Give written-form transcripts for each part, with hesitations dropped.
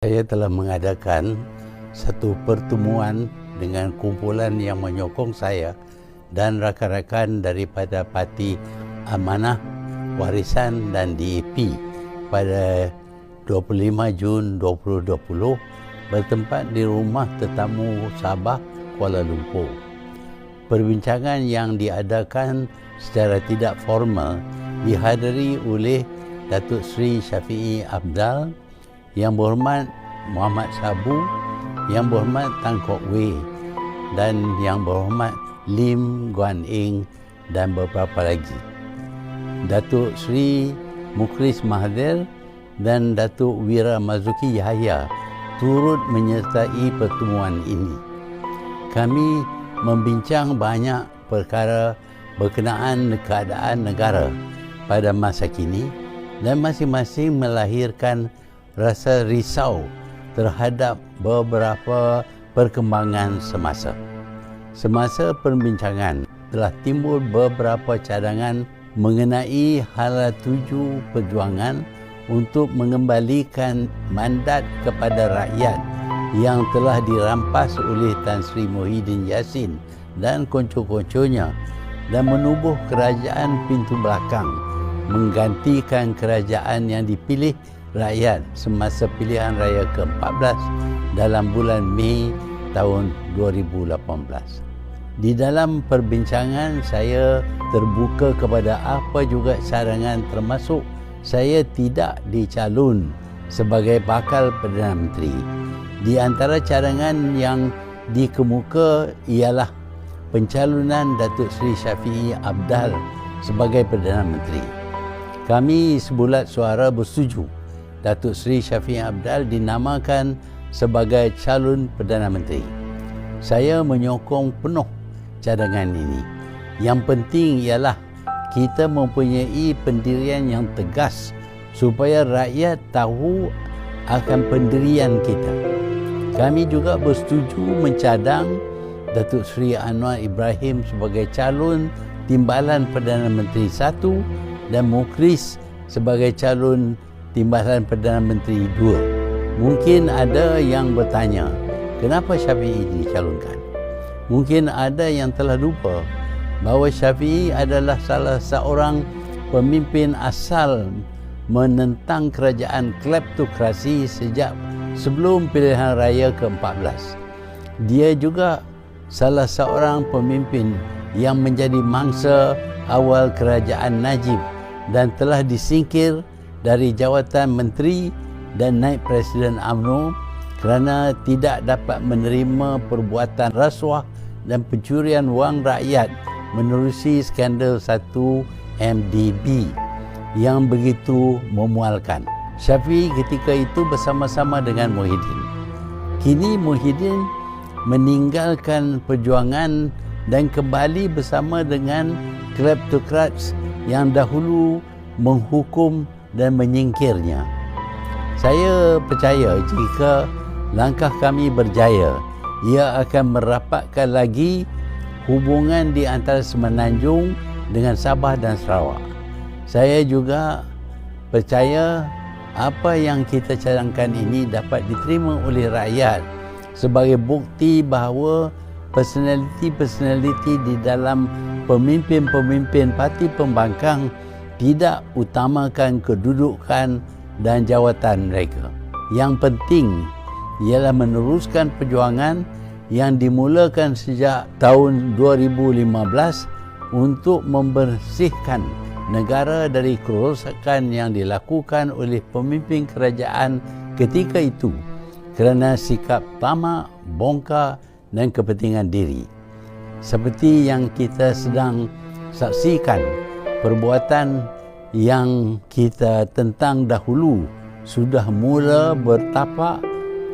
saya telah mengadakan satu pertemuan dengan kumpulan yang menyokong saya dan rakan-rakan daripada Parti Amanah, Warisan dan DAP pada 25 Jun 2020 bertempat di Rumah Tetamu Sabah, Kuala Lumpur. Perbincangan yang diadakan secara tidak formal dihadiri oleh Datuk Seri Syafiee Apdal, Yang Berhormat Muhammad Sabu, Yang Berhormat Tan Kok Wei dan Yang Berhormat Lim Guan Eng dan beberapa lagi. Datuk Seri Mukhlis Mahathir dan Datuk Wira Marzuki Yahya turut menyertai pertemuan ini. Kami membincang banyak perkara berkenaan keadaan negara pada masa kini dan masing-masing melahirkan rasa risau terhadap beberapa perkembangan semasa. Semasa perbincangan telah timbul beberapa cadangan mengenai hala tuju perjuangan untuk mengembalikan mandat kepada rakyat yang telah dirampas oleh Tan Sri Muhyiddin Yassin dan konco-konconya dan menubuh kerajaan pintu belakang menggantikan kerajaan yang dipilih rakyat semasa pilihan raya ke-14 dalam bulan Mei tahun 2018. Di dalam perbincangan saya terbuka kepada apa juga cadangan, termasuk saya tidak dicalon sebagai bakal Perdana Menteri. Di antara cadangan yang dikemuka ialah pencalonan Datuk Seri Syafiee Apdal sebagai Perdana Menteri. Kami sebulat suara bersetuju Datuk Seri Syafiee Apdal dinamakan sebagai calon Perdana Menteri. Saya menyokong penuh cadangan ini. Yang penting ialah kita mempunyai pendirian yang tegas supaya rakyat tahu akan pendirian kita. Kami juga bersetuju mencadang Datuk Seri Anwar Ibrahim sebagai calon Timbalan Perdana Menteri 1 dan Mukhlis sebagai calon Timbalan Perdana Menteri 2. Mungkin ada yang bertanya, kenapa Syafiee dicalonkan? Mungkin ada yang telah lupa bahawa Syafiee adalah salah seorang pemimpin asal menentang kerajaan kleptokrasi sejak sebelum pilihan raya ke-14. Dia juga salah seorang pemimpin yang menjadi mangsa awal kerajaan Najib dan telah disingkir dari jawatan menteri dan naib Presiden UMNO kerana tidak dapat menerima perbuatan rasuah dan pencurian wang rakyat menerusi skandal 1 MDB yang begitu memualkan. Syafiee ketika itu bersama-sama dengan Muhyiddin. Kini Muhyiddin meninggalkan perjuangan dan kembali bersama dengan kleptokrat yang dahulu menghukum dan menyingkirnya. Saya percaya jika langkah kami berjaya, ia akan merapatkan lagi hubungan di antara Semenanjung dengan Sabah dan Sarawak. Saya juga percaya apa yang kita cadangkan ini dapat diterima oleh rakyat sebagai bukti bahawa personaliti-personaliti di dalam pemimpin-pemimpin parti pembangkang tidak utamakan kedudukan dan jawatan mereka. Yang penting ialah meneruskan perjuangan yang dimulakan sejak tahun 2015 untuk membersihkan negara dari kerosakan yang dilakukan oleh pemimpin kerajaan ketika itu kerana sikap tamak, bongkar dan kepentingan diri. Seperti yang kita sedang saksikan, perbuatan yang kita tentang dahulu sudah mula bertapak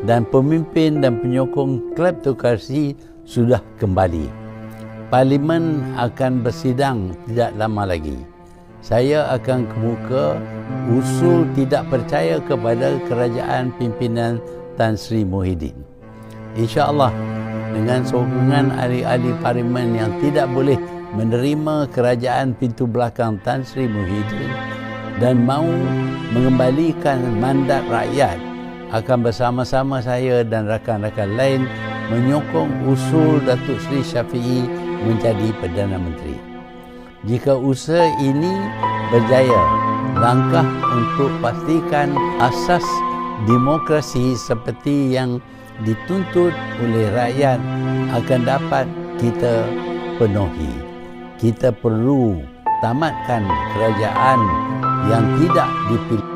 dan pemimpin dan penyokong kleptokrasi sudah kembali. Parlimen akan bersidang tidak lama lagi. Saya akan kemuka usul tidak percaya kepada kerajaan pimpinan Tan Sri Muhyiddin. InsyaAllah dengan sokongan ahli-ahli parlimen yang tidak boleh menerima kerajaan pintu belakang Tan Sri Muhyiddin dan mahu mengembalikan mandat rakyat akan bersama-sama saya dan rakan-rakan lain menyokong usul Datuk Seri Shafie menjadi Perdana Menteri. Jika usaha ini berjaya, langkah untuk pastikan asas demokrasi seperti yang dituntut oleh rakyat akan dapat kita penuhi. Kita perlu tamatkan kerajaan yang tidak dipilih